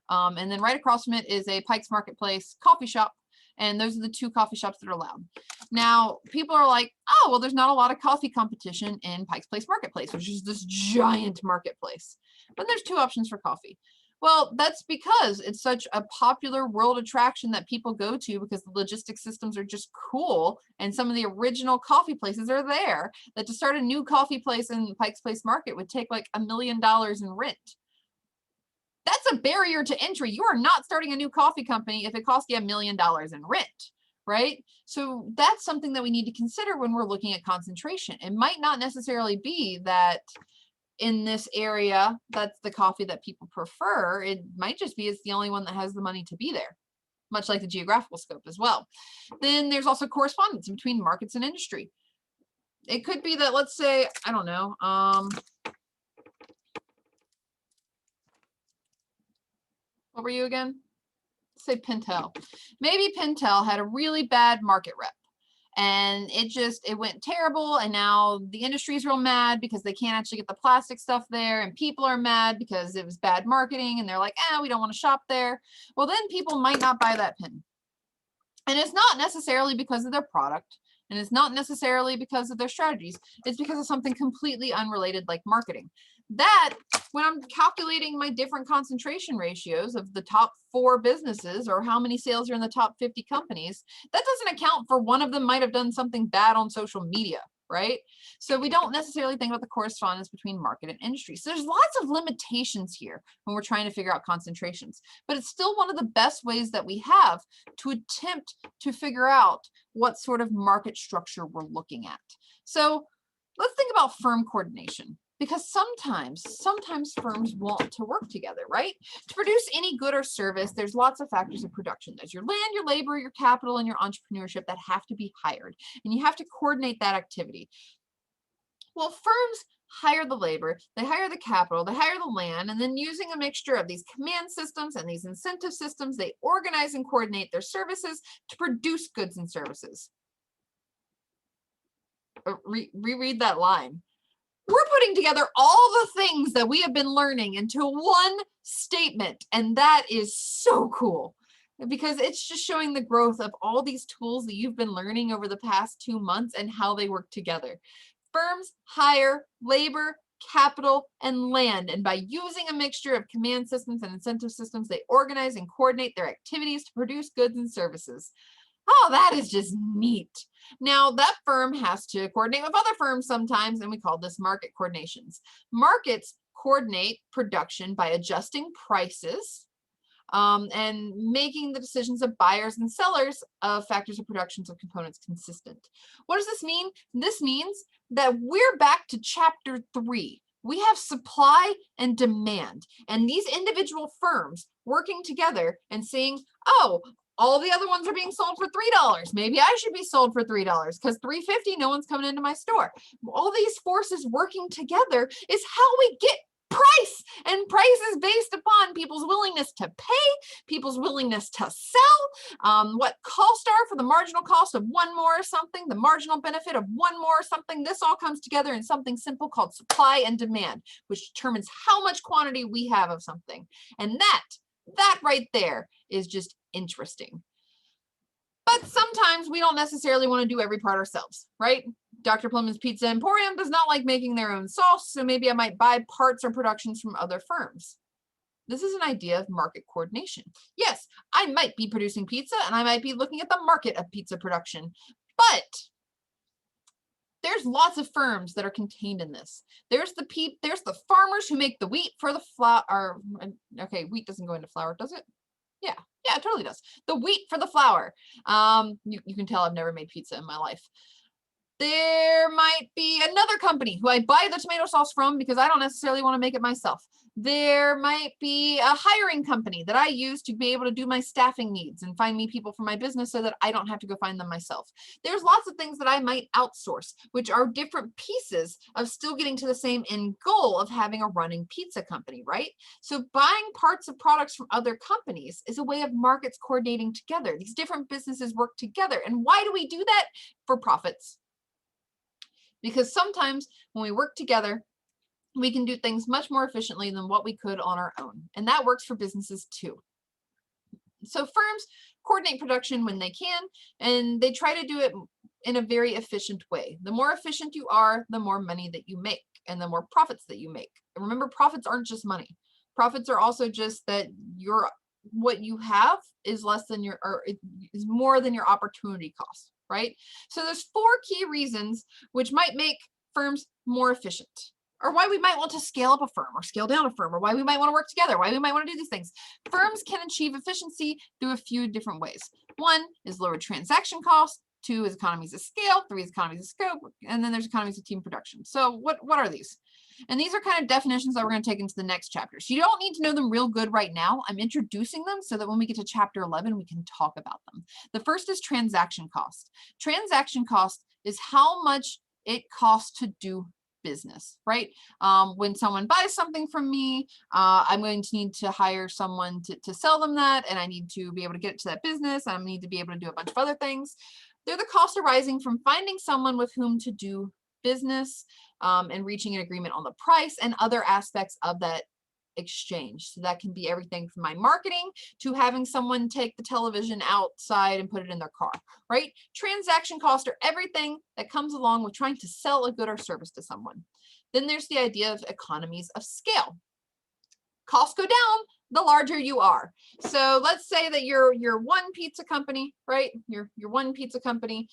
And then right across from it is a Pike's Marketplace coffee shop. And those are the two coffee shops that are allowed. Now, people are like, oh, well, there's not a lot of coffee competition in Pike's Place Marketplace, which is this giant marketplace. But there's two options for coffee. Well, that's because it's such a popular world attraction that people go to because the logistics systems are just cool. And some of the original coffee places are there, that to start a new coffee place in Pike's Place Market would take like $1 million in rent. That's a barrier to entry. You are not starting a new coffee company if it costs you $1 million in rent, right? So that's something that we need to consider when we're looking at concentration. It might not necessarily be that in this area, that's the coffee that people prefer. It might just be it's the only one that has the money to be there, much like the geographical scope as well. Then there's also correspondence between markets and industry. It could be that, let's say, I don't know, what were you again? Let's say Pentel. Maybe Pentel had a really bad market rep. And it went terrible, and now the industry is real mad because they can't actually get the plastic stuff there, and people are mad because it was bad marketing, and they're like, we don't want to shop there. Well, then people might not buy that pen. And it's not necessarily because of their product, and it's not necessarily because of their strategies. It's because of something completely unrelated like marketing. That, when I'm calculating my different concentration ratios of the top 4 businesses or how many sales are in the top 50 companies, that doesn't account for one of them might have done something bad on social media, right? So we don't necessarily think about the correspondence between market and industry. So there's lots of limitations here when we're trying to figure out concentrations, but it's still one of the best ways that we have to attempt to figure out what sort of market structure we're looking at. So let's think about firm coordination. Because sometimes firms want to work together, right? To produce any good or service, there's lots of factors of production. There's your land, your labor, your capital, and your entrepreneurship that have to be hired. And you have to coordinate that activity. Well, firms hire the labor, they hire the capital, they hire the land, and then using a mixture of these command systems and these incentive systems, they organize and coordinate their services to produce goods and services. Reread that line. We're putting together all the things that we have been learning into one statement, and that is so cool because it's just showing the growth of all these tools that you've been learning over the past 2 months and how they work together. Firms hire labor, capital, and land, and by using a mixture of command systems and incentive systems, they organize and coordinate their activities to produce goods and services. Oh, that is just neat. Now, that firm has to coordinate with other firms sometimes, and we call this market coordinations. Markets coordinate production by adjusting prices and making the decisions of buyers and sellers of factors of productions of components consistent. What does this mean? This means that we're back to chapter 3. We have supply and demand, and these individual firms working together and saying, oh, all the other ones are being sold for $3. Maybe I should be sold for $3 because $3.50, no one's coming into my store. All these forces working together is how we get price, and price is based upon people's willingness to pay, people's willingness to sell, what costs are for the marginal cost of one more something, the marginal benefit of one more something. This all comes together in something simple called supply and demand, which determines how much quantity we have of something. And that right there is just interesting. But sometimes we don't necessarily want to do every part ourselves, right? Dr. Plemmmons Pizza Emporium does not like making their own sauce, so maybe I might buy parts or productions from other firms. This is an idea of market coordination. Yes, I might be producing pizza and I might be looking at the market of pizza production, but there's lots of firms that are contained in this. There's the farmers who make the wheat for the flour. Okay, wheat doesn't go into flour, does it? Yeah, it totally does. The wheat for the flour. You can tell I've never made pizza in my life. There might be another company who I buy the tomato sauce from because I don't necessarily want to make it myself. There might be a hiring company that I use to be able to do my staffing needs and find me people for my business so that I don't have to go find them myself. There's lots of things that I might outsource, which are different pieces of still getting to the same end goal of having a running pizza company, right? So buying parts of products from other companies is a way of markets coordinating together. These different businesses work together. And why do we do that? For profits. Because sometimes when we work together, we can do things much more efficiently than what we could on our own. And that works for businesses too. So firms coordinate production when they can, and they try to do it in a very efficient way. The more efficient you are, the more money that you make and the more profits that you make. And remember, profits aren't just money. Profits are also just that what you have is less than is more than your opportunity cost, right? So there's 4 key reasons which might make firms more efficient, or why we might want to scale up a firm or scale down a firm, or why we might want to work together, why we might want to do these things. Firms can achieve efficiency through a few different ways. 1 is lower transaction costs. 2 is economies of scale. 3 is economies of scope. And then there's economies of team production. So what are these? And these are kind of definitions that we're going to take into the next chapter. So you don't need to know them real good right now. I'm introducing them so that when we get to chapter 11, we can talk about them. The first is transaction cost. Transaction cost is how much it costs to do business, right? When someone buys something from me, I'm going to need to hire someone to sell them that, and I need to be able to get it to that business, and I need to be able to do a bunch of other things. They're the costs arising from finding someone with whom to do business, and reaching an agreement on the price and other aspects of that exchange. So that can be everything from my marketing to having someone take the television outside and put it in their car, right? Transaction costs are everything that comes along with trying to sell a good or service to someone. Then there's the idea of economies of scale. Costs go down the larger you are. So let's say that you're one pizza company, right? You're one pizza company.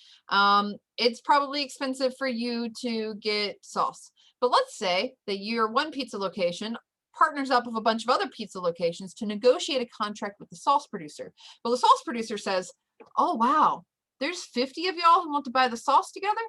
It's probably expensive for you to get sauce. But let's say that your one pizza location partners up with a bunch of other pizza locations to negotiate a contract with the sauce producer. Well, the sauce producer says, oh, wow, there's 50 of y'all who want to buy the sauce together?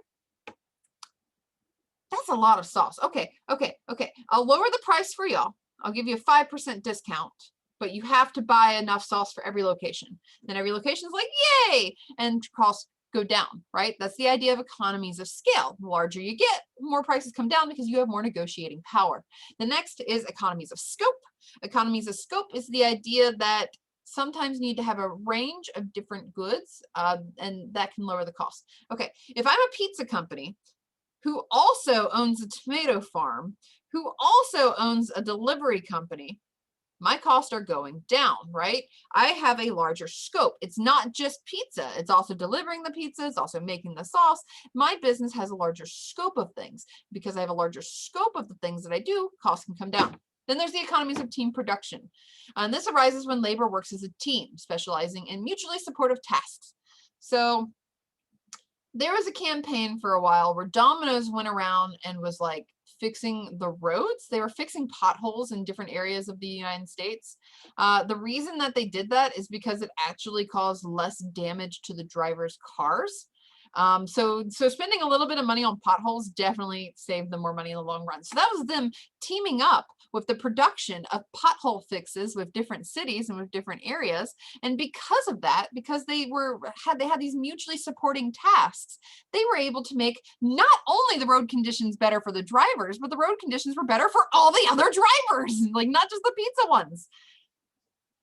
That's a lot of sauce. Okay. I'll lower the price for y'all. I'll give you a 5% discount, but you have to buy enough sauce for every location. Then every location is like, yay, and costs go down, right? That's the idea of economies of scale. The larger you get, more prices come down because you have more negotiating power. The next is economies of scope. Economies of scope is the idea that sometimes you need to have a range of different goods, and that can lower the cost. Okay, if I'm a pizza company who also owns a tomato farm, who also owns a delivery company, my costs are going down, right? I have a larger scope. It's not just pizza. It's also delivering the pizza. It's also making the sauce. My business has a larger scope of things. Because I have a larger scope of the things that I do, costs can come down. Then there's the economies of team production. And this arises when labor works as a team, specializing in mutually supportive tasks. So there was a campaign for a while where Domino's went around and was like fixing the roads. They were fixing potholes in different areas of the United States. The reason that they did that is because it actually caused less damage to the drivers' cars. So spending a little bit of money on potholes definitely saved them more money in the long run. So that was them teaming up with the production of pothole fixes with different cities and with different areas. And because of that, because they had these mutually supporting tasks, they were able to make not only the road conditions better for the drivers, but the road conditions were better for all the other drivers, like not just the pizza ones.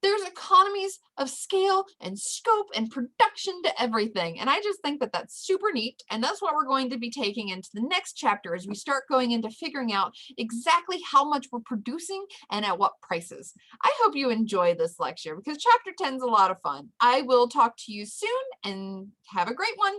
There's economies of scale and scope and production to everything. And I just think that that's super neat. And that's what we're going to be taking into the next chapter as we start going into figuring out exactly how much we're producing and at what prices. I hope you enjoy this lecture because chapter 10 is a lot of fun. I will talk to you soon and have a great one.